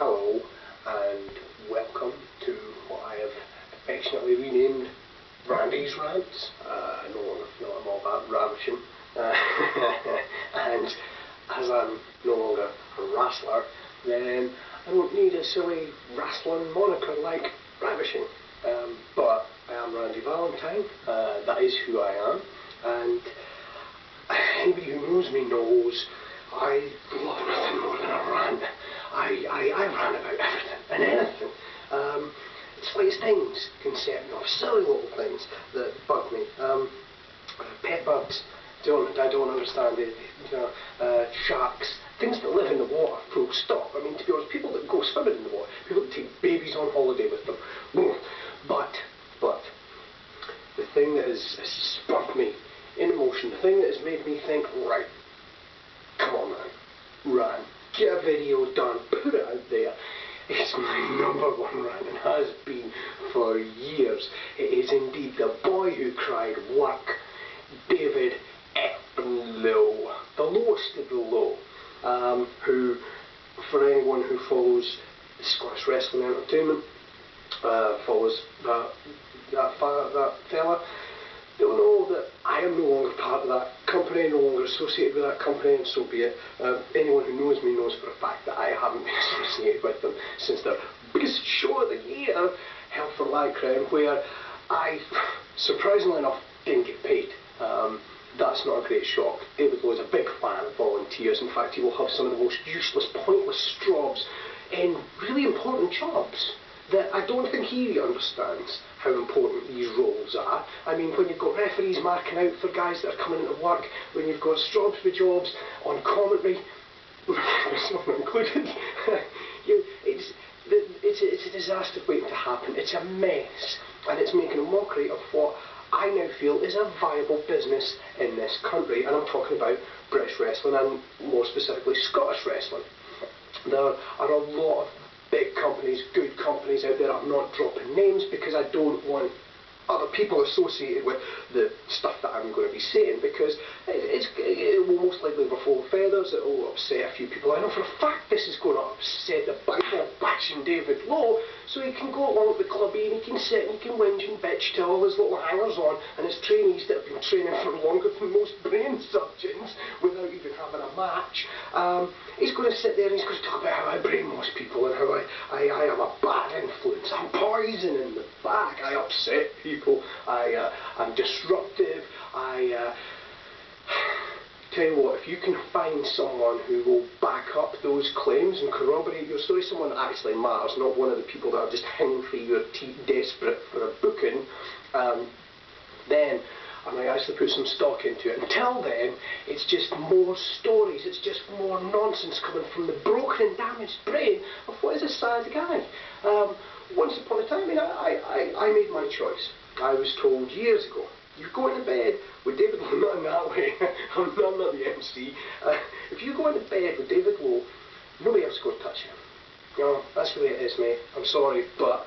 Hello and welcome to what I have affectionately renamed Randy's Rants. I no longer feel I'm all that ravishing. And as I'm no longer a wrestler, then I don't need a silly wrestling moniker like Ravishing. But I am Randy Valentine, that is who I am, and anybody who knows me knows I love nothing more than a rant. I rant about everything and anything. Slightest things can set me off, silly little things that bug me. Pet birds, I don't understand it. Sharks, things that live in the water, full stop. I mean, to be honest, people that go swimming in the water, people that take babies on holiday with them. But the thing that has spurred me in motion, the thing that has made me think, right, come on man, rant, get a video done, put it out there. It's my #1 rant and has been for years. It is indeed the boy who cried work, David F. Low, the lowest of the low, who, for anyone who follows Scottish Wrestling Entertainment, follows that fella, they'll know that I am no longer part of that company, no longer associated with that company, and so be it. Anyone who knows me knows for a fact that I haven't been associated with them since their biggest show of the year, Hell for Lycra, where I, surprisingly enough, didn't get paid. That's not a great shock. David Lowe is a big fan of volunteers. In fact, he will have some of the most useless, pointless strobs in really important jobs that I don't think he understands how important these roles are. I mean, when you've got referees marking out for guys that are coming into work, when you've got strobs for jobs on commentary, myself not included, it's a disaster waiting to happen. It's a mess, and it's making a mockery of what I now feel is a viable business in this country, and I'm talking about British wrestling and more specifically Scottish wrestling. There are a lot of big companies, good companies out there. I'm not dropping names because I don't want other people associated with the stuff that I'm going to be saying, because it will most likely ruffle feathers, it will upset a few people. I know for a fact this is going to upset the Bible bashing David Lowe, so he can go along with the clubby and he can sit and he can whinge and bitch to all his little hangers-on and his trainees that have been training for longer than most brain surgeons without even having a match. He's going to sit there and he's going to talk about how I brainwash people and how I am a bad influence. I'm poison in the bag. I upset people. I'm disruptive. Tell you what, if you can find someone who will back up those claims and corroborate your story, someone that actually matters, not one of the people that are just hanging for your teeth desperate for a booking, then I might actually put some stock into it. Until then, it's just more stories, it's just more nonsense coming from the broken and damaged brain of what is a sad guy. Once upon a time, I made my choice. I was told years ago, you go into bed with David Lowe, not in that way, I'm not the MC. If you go into bed with David Lowe, nobody else is going to touch him. You know, that's the way it is, mate. I'm sorry, but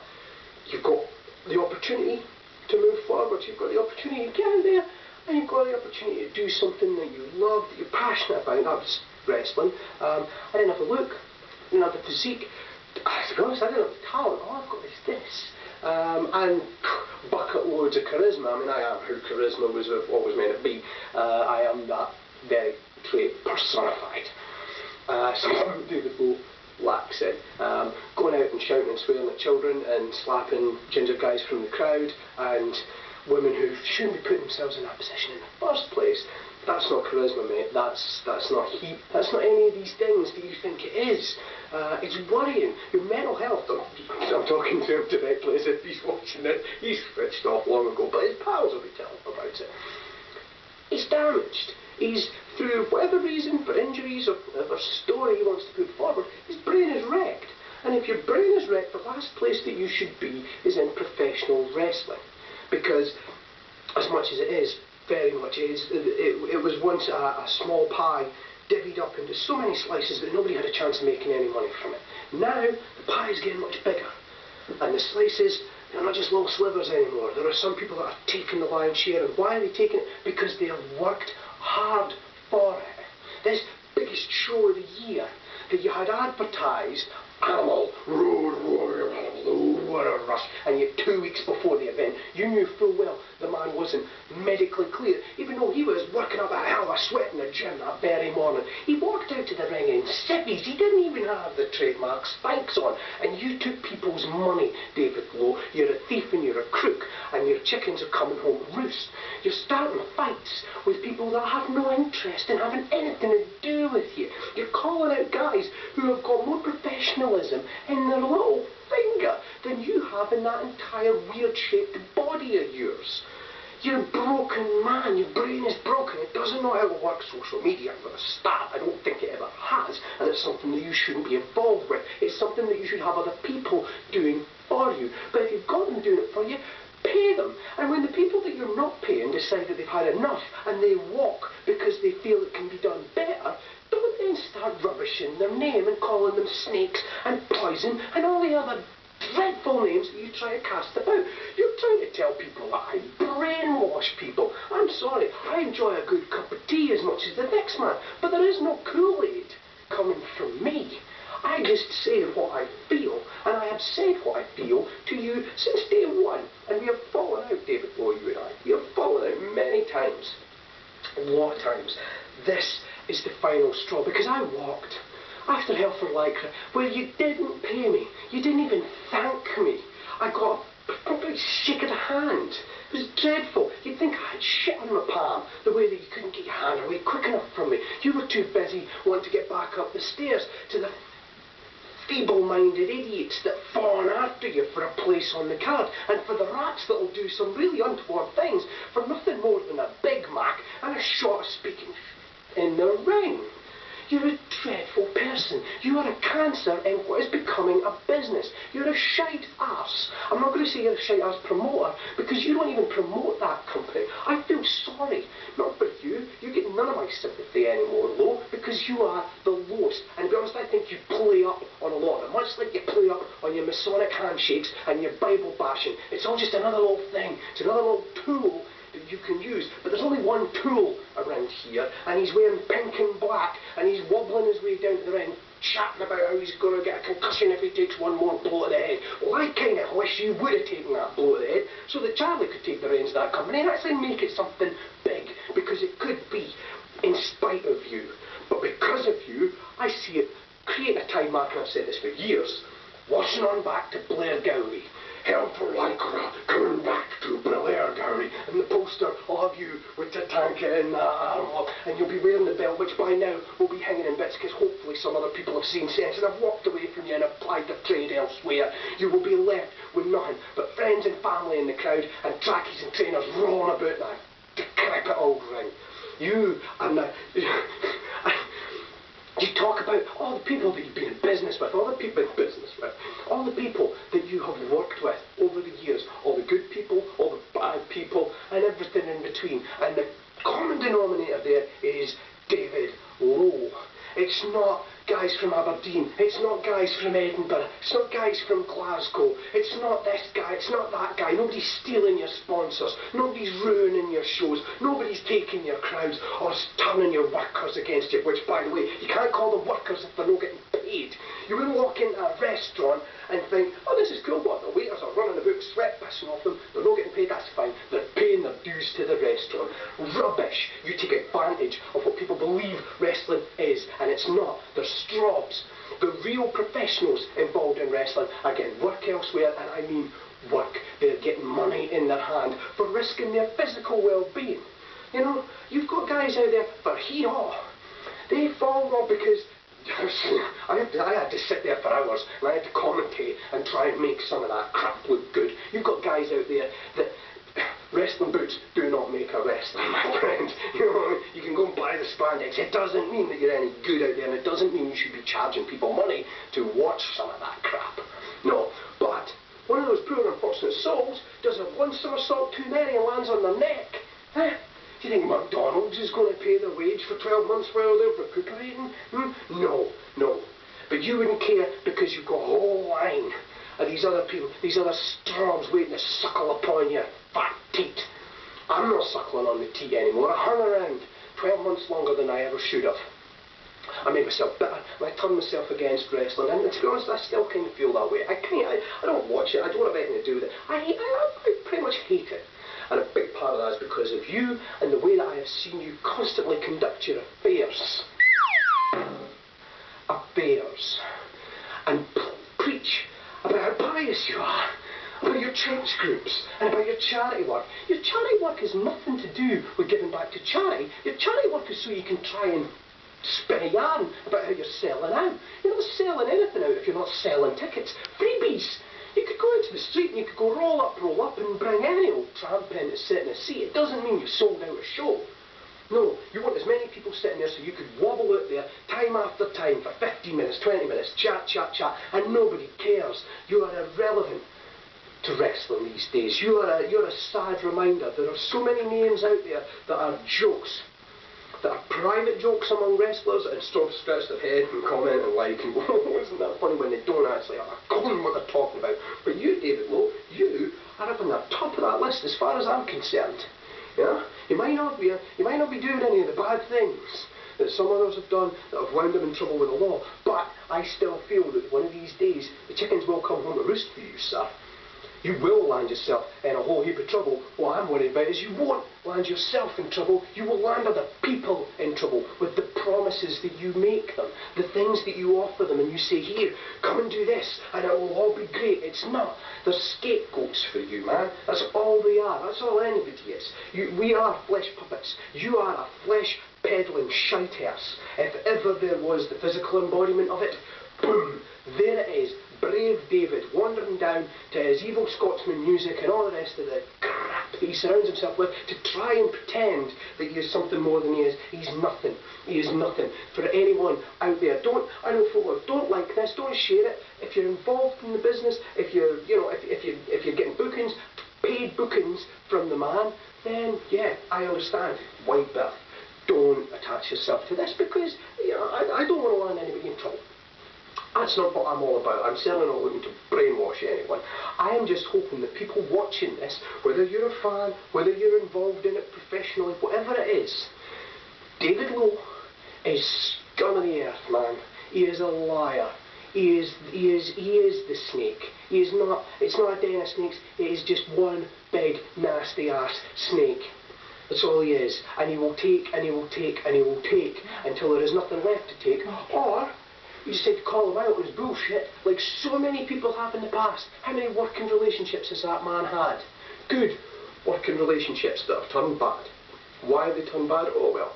you've got the opportunity to move forward, you've got the opportunity to get out there, and you've got the opportunity to do something that you love, that you're passionate about. That was wrestling. I didn't have the look, I didn't have the physique. To be honest, I didn't have the talent. All I've got is this. And bucket loads of charisma. I mean, I am who charisma was always meant to be. I am that very trait personified. Something David Lowe lacks in. Going out and shouting and swearing at children and slapping ginger guys from the crowd and women who shouldn't be putting themselves in that position in the first place. That's not charisma, mate. That's not heat. That's not any of these things that you think it is. It's worrying. Your mental health. I'm talking to him directly as if he's watching it. He's switched off long ago, but his pals will be telling him about it. He's damaged. He's, through whatever reason, for injuries or whatever story he wants to put forward, his brain is wrecked. And if your brain is wrecked, the last place that you should be is in professional wrestling. Because, as much as it is, very much is, it was once a small pie divvied up into so many slices that nobody had a chance of making any money from it. Now, the pie is getting much bigger. And the slices, they're not just little slivers anymore. There are some people that are taking the lion's share. And why are they taking it? Because they have worked hard for it. This biggest show of the year that you had advertised, animal, medically clear, even though he was working up a hell of a sweat in the gym that very morning. He walked out to the ring in civvies. He didn't even have the trademark spikes on. And you took people's money, David Lowe. You're a thief and you're a crook, and your chickens are coming home to roost. You're starting fights with people that have no interest in having anything to do with you. You're calling out guys who have got more professionalism in their little finger than you have in that entire weird-shaped body of yours. You're a broken man. Your brain is broken. It doesn't know how to work social media for a start. I don't think it ever has. And it's something that you shouldn't be involved with. It's something that you should have other people doing for you. But if you've got them doing it for you, pay them. And when the people that you're not paying decide that they've had enough and they walk because they feel it can be done better, don't then start rubbishing their name and calling them snakes and poison and all the other dreadful names that you try to cast about. You're trying to tell people that I brainwash people. I'm sorry, I enjoy a good cup of tea as much as the next man, but there is no Kool-Aid coming from me. I just say what I feel, and I have said what I feel to you since day one. And we have fallen out, David Lowe, you and I. We have fallen out many times. A lot of times. This is the final straw, because I walked after Hell for Lycra, where you didn't pay me. You didn't even thank me. I got a complete shake of the hand. It was dreadful. You'd think I had shit on my palm, the way that you couldn't get your hand away quick enough from me. You were too busy wanting to get back up the stairs to the feeble-minded idiots that fawn after you for a place on the card, and for the rats that'll do some really untoward things for nothing more than a Big Mac and a shot of speaking in the ring. You're a dreadful person. You are a cancer in what is becoming a business. You're a shite arse. I'm not going to say you're a shite arse promoter, because you don't even promote that company. I feel sorry. Not for you. You get none of my sympathy anymore, Lowe, because you are the lowest. And to be honest, I think you play up on a lot of it. Much like you play up on your Masonic handshakes and your Bible bashing. It's all just another little thing. It's another little tool that you can use. But there's only one tool around here, and he's wearing pink and black, and he's wobbling his way down to the ring, chatting about how he's going to get a concussion if he takes one more blow to the head. Well, I kind of wish you would have taken that blow to the head so that Charlie could take the reins of that company and actually make it something big, because it could be in spite of you. But because of you, I see it creating a time mark, and I've said this for years, washing on back to Blair Gowrie. Hell for Lycra, coming back to Blair Gowrie, and the poster will have you with Tatanka in that arm, and you'll be wearing the belt, which by now will be hanging in bits, because hopefully some other people have seen sense and have walked away from you and applied their trade elsewhere. You will be left with nothing but friends and family in the crowd, and trackies and trainers rolling about that decrepit old ring. You and that... You talk about all the people that you've been in business with, all the people that you have worked with over the years, all the good people, all the bad people, and everything in between. And the common denominator there is David Lowe. It's not guys from Aberdeen, it's not guys from Edinburgh, it's not guys from Glasgow, it's not this guy, it's not that guy. Nobody's stealing your sponsors, nobody's ruining your shows, nobody's taking your crowds or turning your workers against you, which, by the way, you can't call them workers if they're not getting paid. You wouldn't walk into a restaurant and think, oh, this is cool, what, the waiters are running about, sweat pissing off them, they're not getting paid, that's fine, they're paying their dues to the restaurant. Rubbish. You take advantage of what people believe wrestling is, and it's not. They're strobs. The real professionals involved in wrestling are getting work elsewhere, and I mean work. They're getting money in their hand for risking their physical well-being. You know, you've got guys out there for hee-haw. They fall raw because I had to sit there for hours and I had to commentate and try and make some of that crap look good. You've got guys out there that wrestling boots do not make a wrestler, my friend. You know, you can go and buy the spandex. It doesn't mean that you're any good out there, and it doesn't mean you should be charging people money to watch some of that crap. No, but one of those poor unfortunate souls does a one somersault too many and lands on their neck. Huh? Do you think McDonald's is going to pay their wage for 12 months while they're recuperating? No, no. But you wouldn't care because you've got a whole line of these other people, these other strobs waiting to suckle upon your fat teat. I'm not suckling on the teat anymore. I hung around 12 months longer than I ever should have. I made myself bitter, and I turned myself against wrestling, and to be honest, I still kind of feel that way. I don't watch it, I don't have anything to do with it. I pretty much hate it. And a big part of that is because of you and the way that I have seen you constantly conduct your affairs. And preach about how pious you are, about your church groups, and about your charity work. Your charity work has nothing to do with giving back to charity. Your charity work is so you can try and spin a yarn about how you're selling out. You're not selling anything out if you're not selling tickets. Freebies. You could go into the street and you could go roll up and bring any old tramp in to sit in a seat. It doesn't mean you've sold out a show. No, you want as many people sitting there so you could wobble out there time after time for 15 minutes, 20 minutes, chat, and nobody cares. You are irrelevant to wrestling these days. You're a sad reminder. There are so many names out there that are jokes, that are private jokes among wrestlers, and scratch their head and comment and like and go, oh, isn't that funny, when they don't actually have a clue what they're talking about. But you, David Lowe, you are up on the top of that list as far as I'm concerned. Yeah? You might not be doing any of the bad things that some others have done that have wound them in trouble with the law, but I still feel that one of these days the chickens will come home to roost for you, sir. You will land yourself in a whole heap of trouble. What I'm worried about is you won't land yourself in trouble. You will land other people in trouble with the promises that you make them, the things that you offer them, and you say, here, come and do this, and it will all be great. It's not. They're scapegoats for you, man. That's all they are. That's all anybody is. We are flesh puppets. You are a flesh peddling shite house. If ever there was the physical embodiment of it, boom, there it is. Brave David wandering down to his evil Scotsman music and all the rest of the crap that he surrounds himself with to try and pretend that he is something more than he is. He's nothing. He is nothing. For anyone out there, I know folk don't like this, don't share it. If you're involved in the business, if you're getting bookings, paid bookings from the man, then yeah, I understand. Wide berth. Don't attach yourself to this because I don't want to land anybody in trouble. That's not what I'm all about. I'm certainly not looking to brainwash anyone. I am just hoping that people watching this, whether you're a fan, whether you're involved in it professionally, whatever it is, David Lowe is scum of the earth, man. He is a liar. He is the snake. He is not. It's not a den of snakes. It is just one big nasty ass snake. That's all he is. And he will take and he will take and he will take until there is nothing left to take. Or you just had to call him out on his bullshit, like so many people have in the past. How many working relationships has that man had? Good working relationships that have turned bad. Why have they turned bad? Oh well,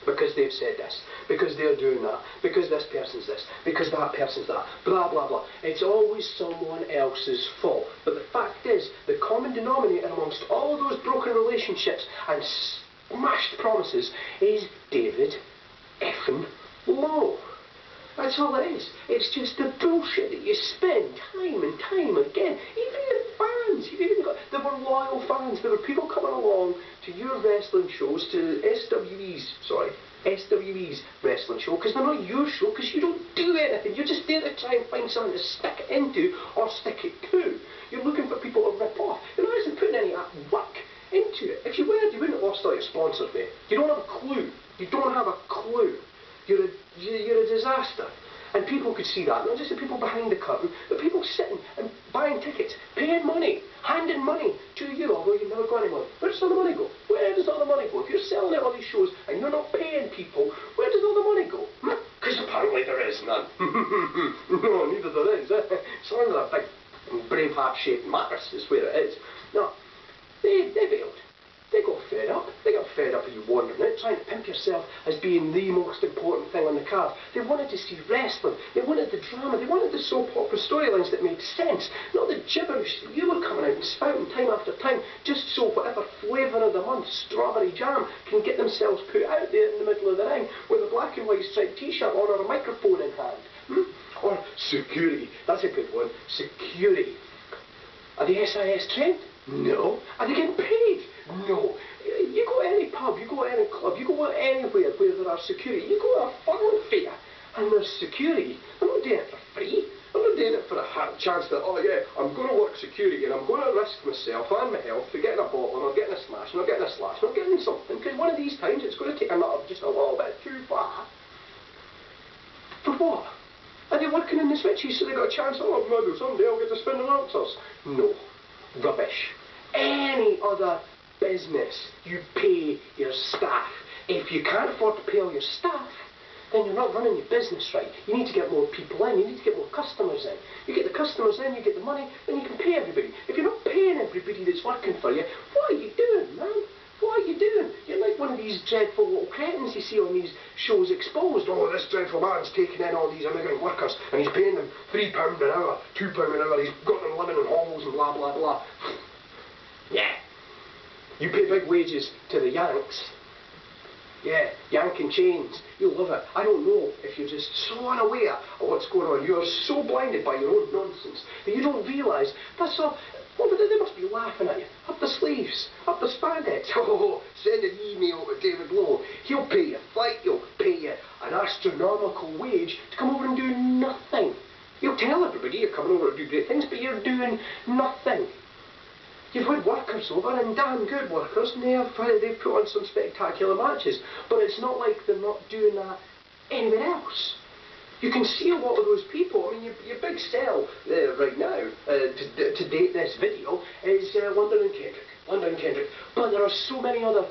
because they've said this, because they're doing that, because this person's this, because that person's that, blah blah blah. It's always someone else's fault. But the fact is, the common denominator amongst all those broken relationships and smashed promises is David effing Lowe. That's all it is. It's just the bullshit that you spend time and time again. Even the fans, there were loyal fans. There were people coming along to your wrestling shows, to SWE's wrestling show, because they're not your show, because you don't do anything. You're just there to try and find something to stick it into or stick it to. You're looking for people to rip off. You're not even putting any work into it. If you were, you wouldn't have lost all your sponsors, mate. You don't have a clue. You don't have a clue. You're a disaster. And people could see that, not just the people behind the curtain, but people sitting and buying tickets, paying money, handing money to you, although you've never got any money. Where does all the money go? Where does all the money go? If you're selling out all these shows and you're not paying people, where does all the money go? Because apparently there is none. No, neither there is. It's under a big brave heart-shaped mattress is where it is. No, they bailed. They got fed up. They got fed up of you wandering out, trying to pimp yourself as being the most important thing on the card. They wanted to see wrestling. They wanted the drama. They wanted the soap opera storylines that made sense, not the gibberish that you were coming out and spouting time after time, just so whatever flavour of the month, strawberry jam, can get themselves put out there in the middle of the ring with a black and white striped t-shirt on or a microphone in hand. Or security. That's a good one. Security. Are the SIS trained? No. Are they getting paid? No. You go to any pub, you go to any club, you go anywhere where there are security. You go to a fun fair and there's security. I'm not doing it for free. I'm not doing it for a chance that, oh yeah, I'm going to work security and I'm going to risk myself and my health for getting a bottle and I'm getting a smash and I'm getting a slash and I'm getting something, because one of these times it's going to take a nut just a little bit too far. For what? Are they working in the switches so they got a chance, oh maybe someday I'll get to spin the answers? No. Rubbish. Any other business, you pay your staff. If you can't afford to pay all your staff, then you're not running your business right. You need to get more people in, you need to get more customers in. You get the customers in, you get the money, then you can pay everybody. If you're not paying everybody that's working for you, what are you doing, man? What are you doing? You're like one of these dreadful little cretins you see on these shows Exposed. Oh, this dreadful man's taking in all these immigrant workers and he's paying them £3 an hour, £2 an hour, he's got them living in hovels and blah, blah, blah. Yeah. You pay big wages to the Yanks. Yeah, yanking chains. You'll love it. I don't know if you're just so unaware of what's going on. You're so blinded by your own nonsense that you don't realise that's all. Oh, but they must be laughing at you. Up the sleeves, up the spandex. Oh, send an email to David Lowe. He'll pay you a flight, he'll pay you an astronomical wage to come over and do nothing. You'll tell everybody you're coming over to do great things, but you're doing nothing. You've had workers over, and damn good workers, and they've put on some spectacular matches. But it's not like they're not doing that anywhere else. You can see a lot of those people. I mean, your big sell right now, to date this video, is London and Kendrick. London and Kendrick. But there are so many other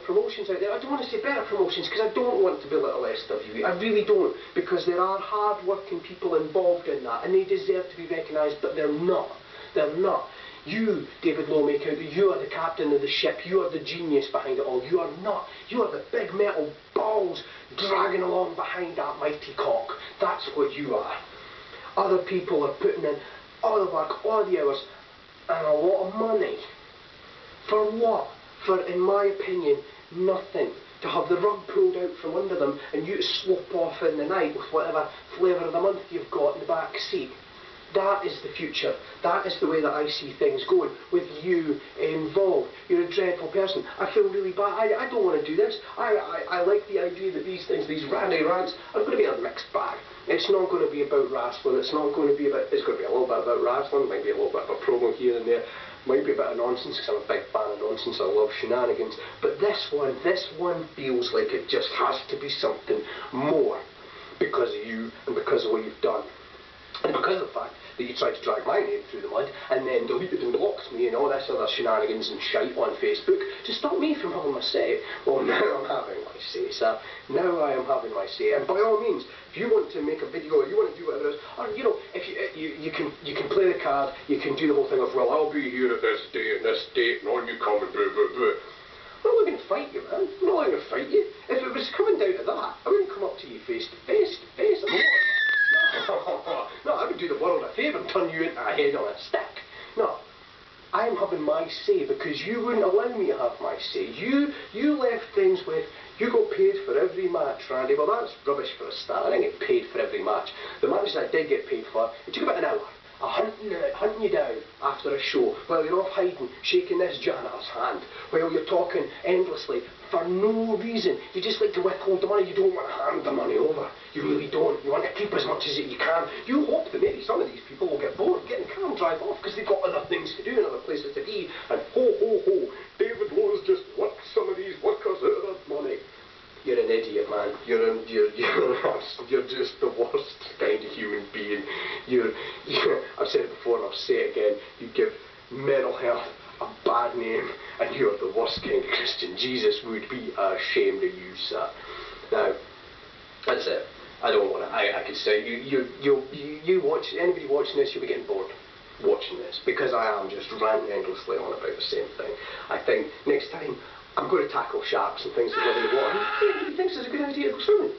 promotions out there. I don't want to say better promotions because I don't want to belittle SW. I really don't, because there are hard-working people involved in that, and they deserve to be recognised, but they're not. They're not. You, David Lowe, make out that you are the captain of the ship. You are the genius behind it all. You are not. You are the big metal balls dragging along behind that mighty cock. That's what you are. Other people are putting in all the work, all the hours, and a lot of money. For what? For, in my opinion, nothing. To have the rug pulled out from under them and you to slope off in the night with whatever flavour of the month you've got in the back seat. That is the future. That is the way that I see things going, with you involved. You're a dreadful person. I feel really bad. I don't want to do this. I like the idea that these things, these ranty rants, are going to be a mixed bag. It's not going to be about wrestling. It's not going to be about... It's going to be a little bit about wrestling. Might be a little bit of a promo here and there. Might be a bit of nonsense, because I'm a big fan of nonsense. I love shenanigans. But this one feels like it just has to be something more, because of you and because of what you've done. And because of the fact that you tried to drag my name through the mud and then deleted and blocked me and all this other shenanigans and shite on Facebook to stop me from having my say. Well, now I'm having my say, sir. Now I am having my say. And by all means, if you want to make a video or you want to do whatever it is, or, you know, if you can play the card, you can do the whole thing of, well, I'll be here at this day and this date and on you come and blah, blah, blah. I'm not looking to fight you, man. I'm not looking to fight you. If it was coming down to that, I wouldn't come up to you face to face. No, I would do the world a favour and turn you into a head on a stick. No, I am having my say because you wouldn't allow me to have my say. You left things with, you got paid for every match, Randy. Well, that's rubbish for a start. I didn't get paid for every match. The matches I did get paid for, it took about an hour. Hunting you down after a show while you're off hiding, shaking this janitor's hand, while you're talking endlessly for no reason. You just like to withhold the money. You don't want to hand the money over. You really don't. You want to keep as much as you can. You hope that maybe some of these people will get bored, get in the car and drive off because they've got other things to do and other places to be. And ho, ho, ho, David Lowe's just worked some of these workers out of their money. You're an idiot, man. You're just the worst kind of human being. I've said it before and I'll say it again. You give mental health a bad name, and you're the worst kind of Christian. Jesus would be ashamed of you, sir. Now, that's it. I don't want to. I could say you watch, anybody watching this, you'll be getting bored watching this because I am just ranting endlessly on about the same thing. I think next time I'm going to tackle sharks and things that live in the water. Everybody thinks it's a good idea to go swimming.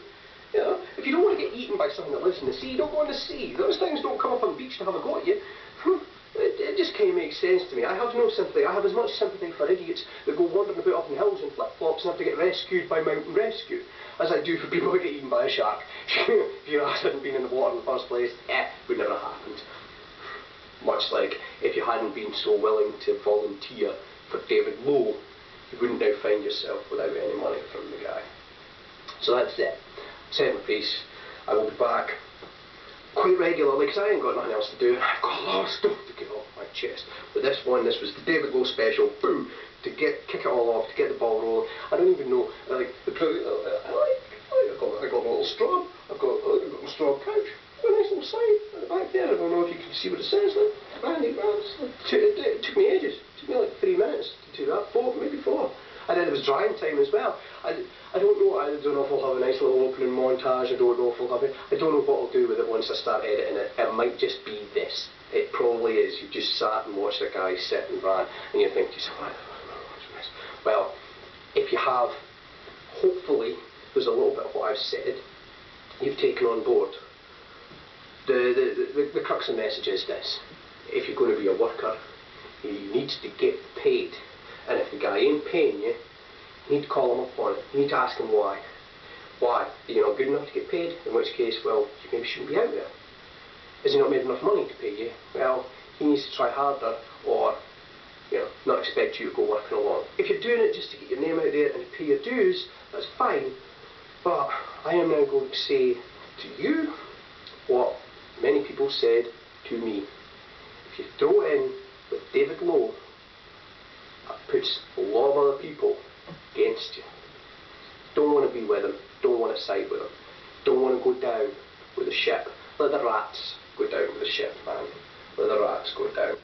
You know, if you don't want to get eaten by something that lives in the sea, don't go in the sea. Those things don't come up on the beach to have a go at you. It just kind of makes sense to me. I have no sympathy. I have as much sympathy for idiots that go wandering about up in hills in flip-flops and have to get rescued by mountain rescue as I do for people who get eaten by a shark. If your ass hadn't been in the water in the first place, it would never have happened. Much like if you hadn't been so willing to volunteer for David Lowe, you wouldn't now find yourself without any money from the guy. So that's it. Said my piece. I will be back quite regularly because I ain't got nothing else to do. I've got a lot of stuff to get off my chest. But this was the David Lowe special. Boom! To kick it all off, to get the ball rolling. I don't even know. I got a little straw. I've got a straw couch. A nice little sign at the back there. I don't know if you can see what it says there. Randy Rants. It took me ages. was drying time as well. I don't know. I don't know if I'll have a nice little opening montage. I don't know if I'll have it. I don't know what I'll do with it once I start editing it. It might just be this. It probably is. You just sat and watched a guy sit and rant, and you think to yourself, "Why the fuck am I watching this?" Well, if you have, hopefully, there's a little bit of what I've said you've taken on board. The crux of the message is this: if you're going to be a worker, you need to get paid, and if the guy ain't paying you, you need to call him up on it. You need to ask him why. Why? Are you not good enough to get paid? In which case, well, you maybe shouldn't be out there. Has he not made enough money to pay you? Well, he needs to try harder, or not expect you to go working along. If you're doing it just to get your name out there and to pay your dues, that's fine. But I am now going to say to you what many people said to me. If you throw in with David Lowe, that puts a lot of other people against you. Don't want to be with him. Don't want to side with him. Don't want to go down with the ship. Let the rats go down with the ship, man. Let the rats go down.